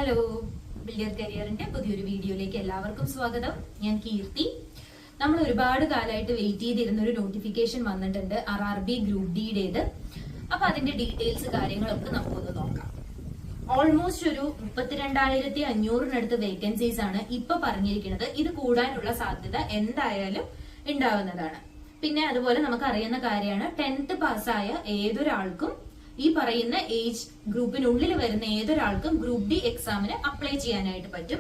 Hello, ബിൽഡിയർ കരിയറിന്റെ പുതിയൊരു വീഡിയോയിലേക്ക് എല്ലാവർക്കും സ്വാഗതം. ഞാൻ കീർത്തി. നമ്മൾ ഒരുപാട് കാലമായിട്ട് വെയിറ്റ് ചെയ്തിരുന്ന ഒരു നോട്ടിഫിക്കേഷൻ വന്നിട്ടുണ്ട്, RRB ഗ്രൂപ്പ് ഡിയുടേത്. അപ്പൊ അതിന്റെ ഡീറ്റെയിൽസ് കാര്യങ്ങളൊക്കെ നമുക്കൊന്ന് നോക്കാം. ഓൾമോസ്റ്റ് ഒരു 32,500 വേക്കൻസീസ് ആണ് ഇപ്പൊ പറഞ്ഞിരിക്കുന്നത്. ഇത് കൂടാനുള്ള സാധ്യത എന്തായാലും ഉണ്ടാവുന്നതാണ്. പിന്നെ അതുപോലെ നമുക്ക് അറിയുന്ന കാര്യമാണ്, 10th പാസ്സായ ഏതൊരാൾക്കും ഈ പറയുന്ന ഏജ് ഗ്രൂപ്പിനുള്ളിൽ വരുന്ന ഏതൊരാൾക്കും ഗ്രൂപ്പ് ഡി എക്സാമിന് അപ്ലൈ ചെയ്യാനായിട്ട് പറ്റും.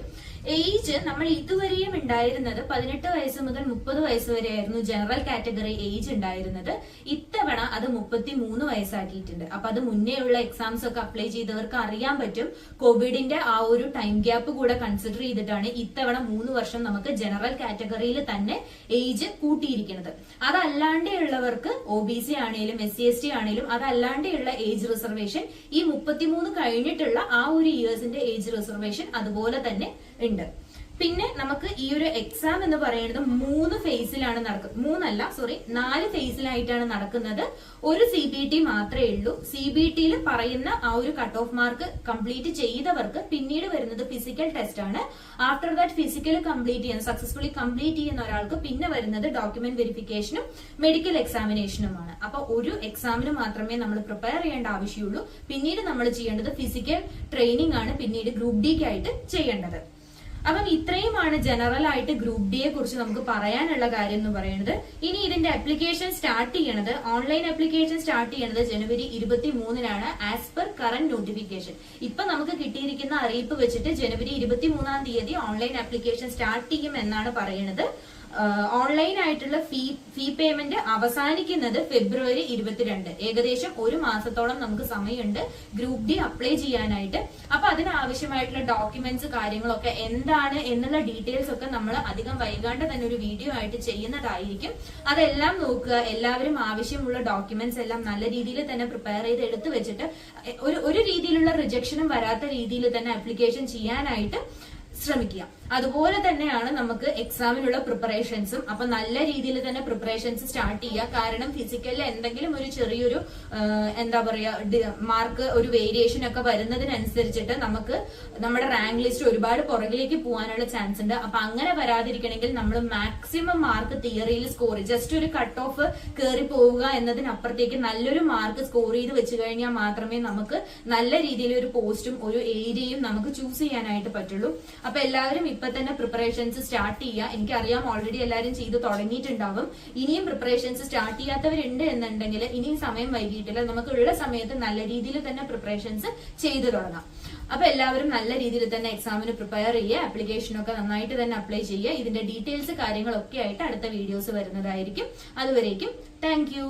ഏജ് നമ്മൾ ഇതുവരെയും ഉണ്ടായിരുന്നത് 18 വയസ്സ് മുതൽ 30 വയസ്സ് വരെയായിരുന്നു ജനറൽ കാറ്റഗറി ഏജ് ഉണ്ടായിരുന്നത്. ഇത്തവണ അത് 33 വയസ്സാക്കിയിട്ടുണ്ട്. അപ്പൊ അത് മുന്നേ ഉള്ള എക്സാംസ് ഒക്കെ അപ്ലൈ ചെയ്തവർക്ക് അറിയാൻ പറ്റും, കോവിഡിന്റെ ആ ഒരു ടൈം ഗ്യാപ്പ് കൂടെ കൺസിഡർ ചെയ്തിട്ടാണ് ഇത്തവണ 3 വർഷം നമുക്ക് ജനറൽ കാറ്റഗറിയിൽ തന്നെ ഏജ് കൂട്ടിയിരിക്കുന്നത്. അതല്ലാണ്ടുള്ളവർക്ക് OBC ആണെങ്കിലും SC/ST ആണെങ്കിലും അതല്ലാണ്ടുള്ള ഏജ് റിസർവേഷൻ ഈ 33 കഴിഞ്ഞിട്ടുള്ള ആ ഒരു ഇയേഴ്സിന്റെ ഏജ് റിസർവേഷൻ അതുപോലെ തന്നെ ഉണ്ട്. പിന്നെ നമുക്ക് ഈ ഒരു എക്സാം എന്ന് പറയുന്നത് 3 ഫേസിലാണ് നടക്കുന്നത്. 4 ഫേസിലായിട്ടാണ് നടക്കുന്നത്. ഒരു CBT മാത്രമേ ഉള്ളൂ. CBTയിൽ പറയുന്ന ആ ഒരു കട്ട് ഓഫ് മാർക്ക് കംപ്ലീറ്റ് ചെയ്തവർക്ക് പിന്നീട് വരുന്നത് ഫിസിക്കൽ ടെസ്റ്റ് ആണ്. After that physical successfully complete ചെയ്യുന്ന ഒരാൾക്ക് പിന്നെ വരുന്നത് ഡോക്യുമെന്റ് വെരിഫിക്കേഷനും മെഡിക്കൽ എക്സാമിനേഷനുമാണ്. അപ്പൊ ഒരു എക്സാമിന് മാത്രമേ നമ്മൾ പ്രിപ്പയർ ചെയ്യേണ്ട ആവശ്യമുള്ളൂ. പിന്നീട് നമ്മൾ ചെയ്യേണ്ടത് ഫിസിക്കൽ ട്രെയിനിങ് ആണ് പിന്നീട് ഗ്രൂപ്പ് ഡിക്കായിട്ട് ചെയ്യേണ്ടത്. അപ്പം ഇത്രയുമാണ് ജനറൽ ആയിട്ട് ഗ്രൂപ്പ് ഡിയെ കുറിച്ച് നമുക്ക് പറയാനുള്ള കാര്യം എന്ന് പറയുന്നത്. ഇനി ഇതിന്റെ ആപ്ലിക്കേഷൻ സ്റ്റാർട്ട് ചെയ്യണത്, ഓൺലൈൻ ആപ്ലിക്കേഷൻ സ്റ്റാർട്ട് ചെയ്യണത് ജനുവരി 23 ആസ് പെർ കറന്റ് നോട്ടിഫിക്കേഷൻ. ഇപ്പൊ നമുക്ക് കിട്ടിയിരിക്കുന്ന അറിയിപ്പ് വെച്ചിട്ട് ജനുവരി 23 ഓൺലൈൻ ആപ്ലിക്കേഷൻ സ്റ്റാർട്ട് ചെയ്യും എന്നാണ് പറയുന്നത്. ഓൺലൈൻ ആയിട്ടുള്ള ഫീ പേയ്മെന്റ് അവസാനിക്കുന്നത് ഫെബ്രുവരി 22. ഏകദേശം ഒരു മാസത്തോളം നമുക്ക് സമയമുണ്ട് ഗ്രൂപ്പ് ഡി അപ്ലൈ ചെയ്യാനായിട്ട്. അപ്പൊ അതിനാവശ്യമായിട്ടുള്ള ഡോക്യുമെന്റ്സ് കാര്യങ്ങളൊക്കെ എന്താണ് എന്നുള്ള ഡീറ്റെയിൽസ് ഒക്കെ നമ്മൾ അധികം വൈകാണ്ട് തന്നെ ഒരു വീഡിയോ ആയിട്ട് ചെയ്യുന്നതായിരിക്കും. അതെല്ലാം നോക്കുക. എല്ലാവരും ആവശ്യമുള്ള ഡോക്യുമെന്റ്സ് എല്ലാം നല്ല രീതിയിൽ തന്നെ പ്രിപ്പയർ ചെയ്ത് എടുത്തു വെച്ചിട്ട് ഒരു രീതിയിലുള്ള റിജക്ഷനും വരാത്ത രീതിയിൽ തന്നെ ആപ്ലിക്കേഷൻ ചെയ്യാനായിട്ട് ശ്രമിക്കുക. അതുപോലെ തന്നെയാണ് നമുക്ക് എക്സാമിനുള്ള പ്രിപ്പറേഷൻസും. അപ്പൊ നല്ല രീതിയിൽ തന്നെ പ്രിപ്പറേഷൻസ് സ്റ്റാർട്ട് ചെയ്യുക. കാരണം ഫിസിക്കലിൽ എന്തെങ്കിലും ഒരു ചെറിയൊരു മാർക്ക് ഒരു വേരിയേഷൻ ഒക്കെ വരുന്നതിനനുസരിച്ചിട്ട് നമുക്ക് നമ്മുടെ റാങ്ക് ലിസ്റ്റ് ഒരുപാട് പുറകിലേക്ക് പോകാനുള്ള ചാൻസ് ഉണ്ട്. അപ്പൊ അങ്ങനെ വരാതിരിക്കണമെങ്കിൽ നമ്മൾ മാക്സിമം മാർക്ക് തിയറിയിൽ സ്കോർ, ജസ്റ്റ് ഒരു കട്ട് ഓഫ് കയറി പോവുക എന്നതിനപ്പുറത്തേക്ക് നല്ലൊരു മാർക്ക് സ്കോർ ചെയ്ത് വെച്ച് കഴിഞ്ഞാൽ മാത്രമേ നമുക്ക് നല്ല രീതിയിൽ ഒരു പോസ്റ്റും ഒരു ഏരിയയും നമുക്ക് ചൂസ് ചെയ്യാനായിട്ട് പറ്റുള്ളൂ. അപ്പൊ എല്ലാവരും ഇപ്പൊ തന്നെ പ്രിപ്പറേഷൻസ് സ്റ്റാർട്ട് ചെയ്യുക. എനിക്കറിയാം ഓൾറെഡി എല്ലാവരും ചെയ്ത് തുടങ്ങിയിട്ടുണ്ടാവും. ഇനിയും പ്രിപ്പറേഷൻസ് സ്റ്റാർട്ട് ചെയ്യാത്തവരുണ്ട് എന്നുണ്ടെങ്കിൽ ഇനിയും സമയം വൈകിട്ടില്ല. നമുക്ക് ഉള്ള സമയത്ത് നല്ല രീതിയിൽ തന്നെ പ്രിപ്പറേഷൻസ് ചെയ്തു തുടങ്ങാം. അപ്പൊ എല്ലാവരും നല്ല രീതിയിൽ തന്നെ എക്സാമിന് പ്രിപ്പയർ ചെയ്യുക. ആപ്ലിക്കേഷനൊക്കെ നന്നായിട്ട് തന്നെ അപ്ലൈ ചെയ്യുക. ഇതിന്റെ ഡീറ്റെയിൽസ് കാര്യങ്ങളൊക്കെ ആയിട്ട് അടുത്ത വീഡിയോസ് വരുന്നതായിരിക്കും. അതുവരേക്കും താങ്ക് യു.